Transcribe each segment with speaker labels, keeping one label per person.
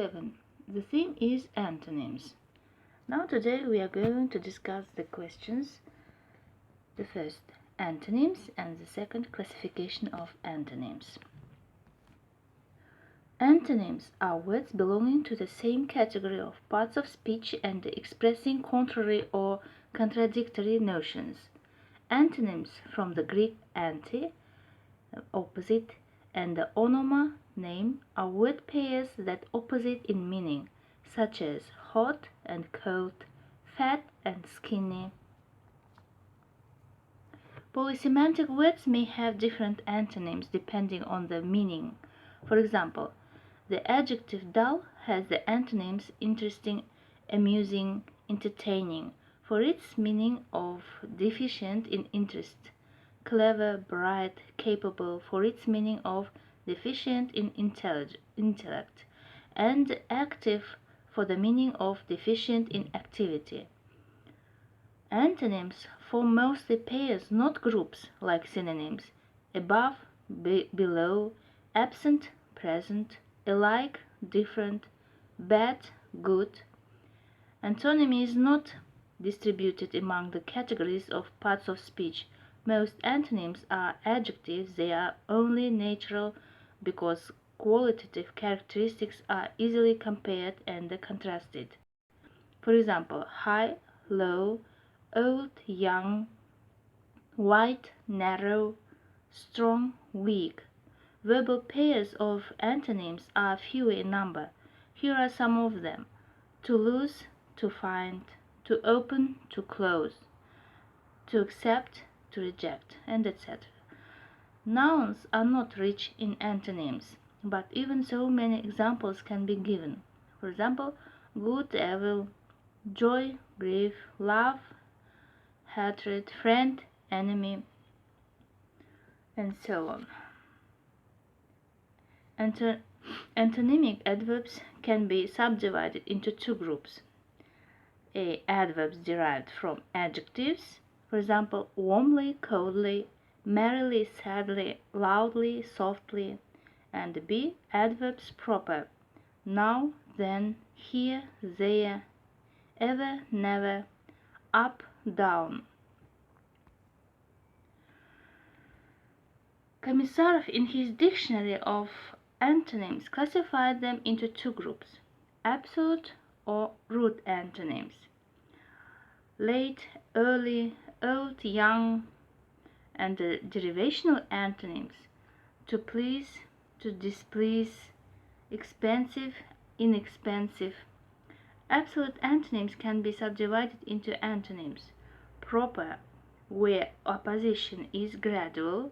Speaker 1: 11. The theme is antonyms. Now today we are going to discuss the questions. The first, antonyms, and the second, classification of antonyms. Antonyms are words belonging to the same category of parts of speech and expressing contrary or contradictory notions. Antonyms, from the Greek anti, opposite, and the onoma, name, are word pairs that opposite in meaning, such as hot and cold, fat and skinny. Polysemantic words may have different antonyms depending on the meaning. For example, the adjective dull has the antonyms interesting, amusing, entertaining, for its meaning of deficient in interest, clever, bright, capable, for its meaning of deficient in intellect, and active for the meaning of deficient in activity. Antonyms form mostly pairs, not groups, like synonyms: above, below, absent, present, alike, different, bad, good. Antonymy is not distributed among the categories of parts of speech. Most antonyms are adjectives. They are only natural because qualitative characteristics are easily compared and contrasted. For example, high, low, old, young, wide, narrow, strong, weak. Verbal pairs of antonyms are fewer in number. Here are some of them: to lose, to find, to open, to close, to accept, to reject, and etc. Nouns are not rich in antonyms, but even so many examples can be given. For example, good, evil, joy, grief, love, hatred, friend, enemy, and so on. Antonymic adverbs can be subdivided into two groups. Adverbs derived from adjectives, for example, warmly, coldly, merrily, sadly, loudly, softly, and B, adverbs proper: now, then, here, there, ever, never, up, down. Komisarov, in his dictionary of antonyms, classified them into two groups: absolute or root antonyms, late, early, old, young, and the derivational antonyms: to please, to displease, expensive, inexpensive. Absolute antonyms can be subdivided into antonyms: proper, where opposition is gradual.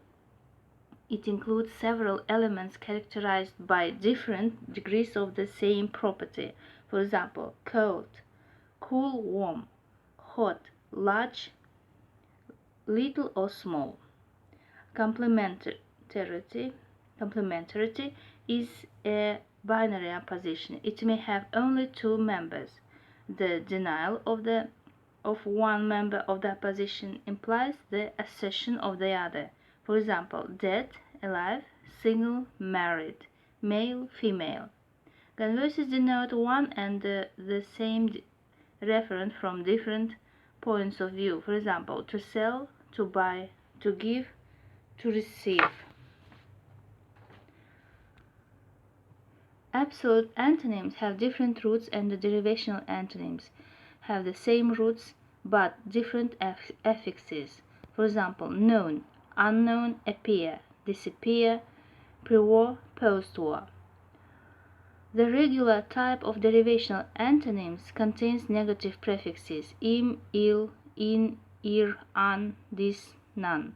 Speaker 1: It includes several elements characterized by different degrees of the same property. For example, cold, cool, warm; hot, large, little or small. Complementarity is a binary opposition. It may have only two members. The denial of one member of the opposition implies the assertion of the other. For example, dead, alive, single, married, male, female. Converses denote one and the same referent from different points of view. For example, to sell, to buy, to give, to receive. Absolute antonyms have different roots, and the derivational antonyms have the same roots but different affixes. For example, known, unknown, appear, disappear, pre-war, post-war. The regular type of derivational antonyms contains negative prefixes: im, il, in, ir, an, this, none.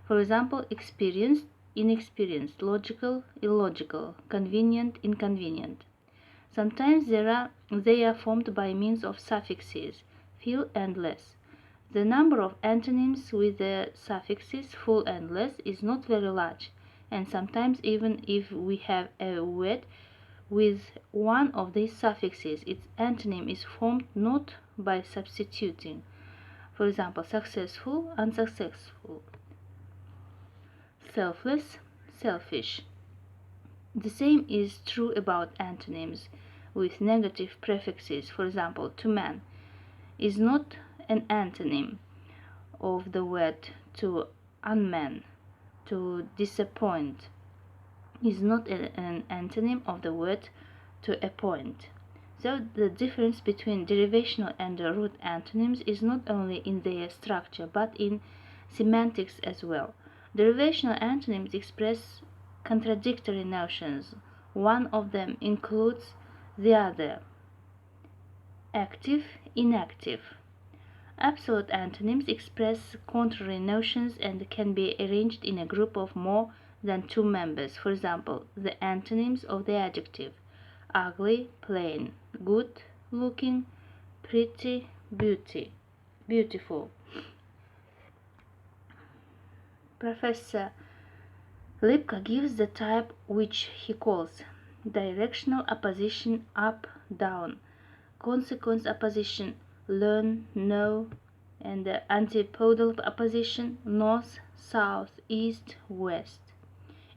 Speaker 1: For example, experienced, inexperienced, logical, illogical, convenient, inconvenient. Sometimes they are formed by means of suffixes few and less. The number of antonyms with the suffixes full and less is not very large, and sometimes even if we have a word with one of these suffixes, its antonym is formed not by substituting. For example, successful, unsuccessful, selfless, selfish. The same is true about antonyms. with negative prefixes, for example, to man, is not an antonym of the word to unman. To disappoint is not an antonym of the word to appoint. So the difference between derivational and the root antonyms is not only in their structure but in semantics as well. Derivational antonyms express contradictory notions. One of them includes the other. Active, inactive. Absolute antonyms express contrary notions and can be arranged in a group of more than two members. For example, the antonyms of the adjective: ugly, plain; good looking, pretty, beautiful. Professor Lipka gives the type which he calls directional opposition, up, down; consequence opposition, learn, know; and the antipodal opposition, north, south, east, west.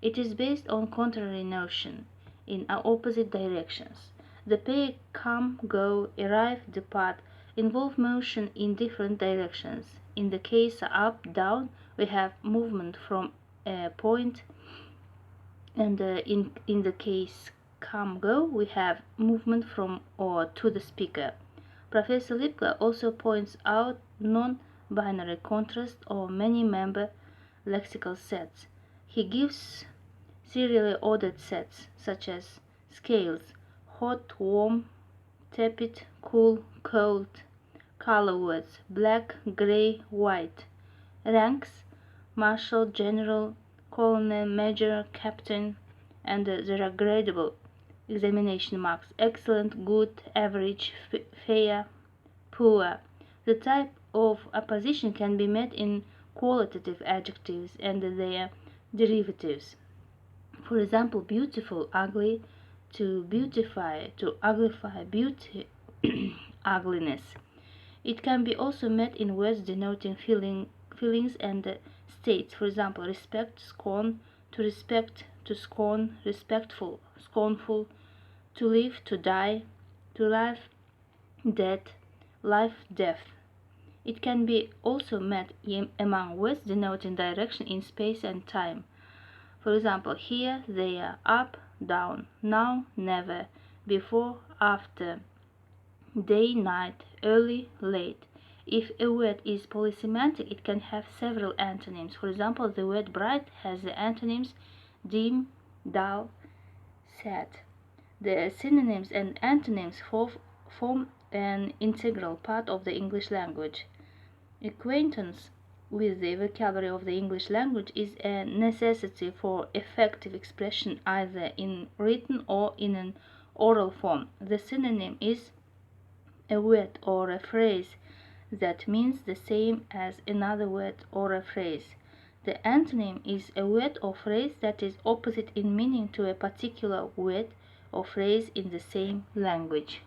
Speaker 1: It is based on contrary notion in opposite directions. The pair come, go, arrive, depart involve motion in different directions. In the case up, down, we have movement from a point, and in the case come, go, we have movement from or to the speaker. Professor Lipka also points out non-binary contrast or many-member lexical sets. He gives serially ordered sets such as scales: hot, warm, tepid, cool, cold; color words: black, gray, white; ranks: marshal, general, colonel, major, captain; and there are gradable examination marks: excellent, good, average, fair, poor. The type of opposition can be met in qualitative adjectives and their derivatives. For example, beautiful, ugly; to beautify, to uglify, beauty, ugliness. It can be also met in words denoting feelings and states. For example, respect, scorn; to respect, to scorn; respectful, scornful; to live, to die; to life, death; life, death. It can be also met among words denoting direction in space and time. For example, here, there; up, down; now, never; before, after; day, night; early, late. If a word is polysemantic, it can have several antonyms. For example, the word bright has the antonyms dim, dull, sad. The synonyms and antonyms form an integral part of the English language. Acquaintance with the vocabulary of the English language is a necessity for effective expression either in written or in an oral form. The synonym is a word or a phrase that means the same as another word or a phrase. The antonym is a word or phrase that is opposite in meaning to a particular word or phrase in the same language.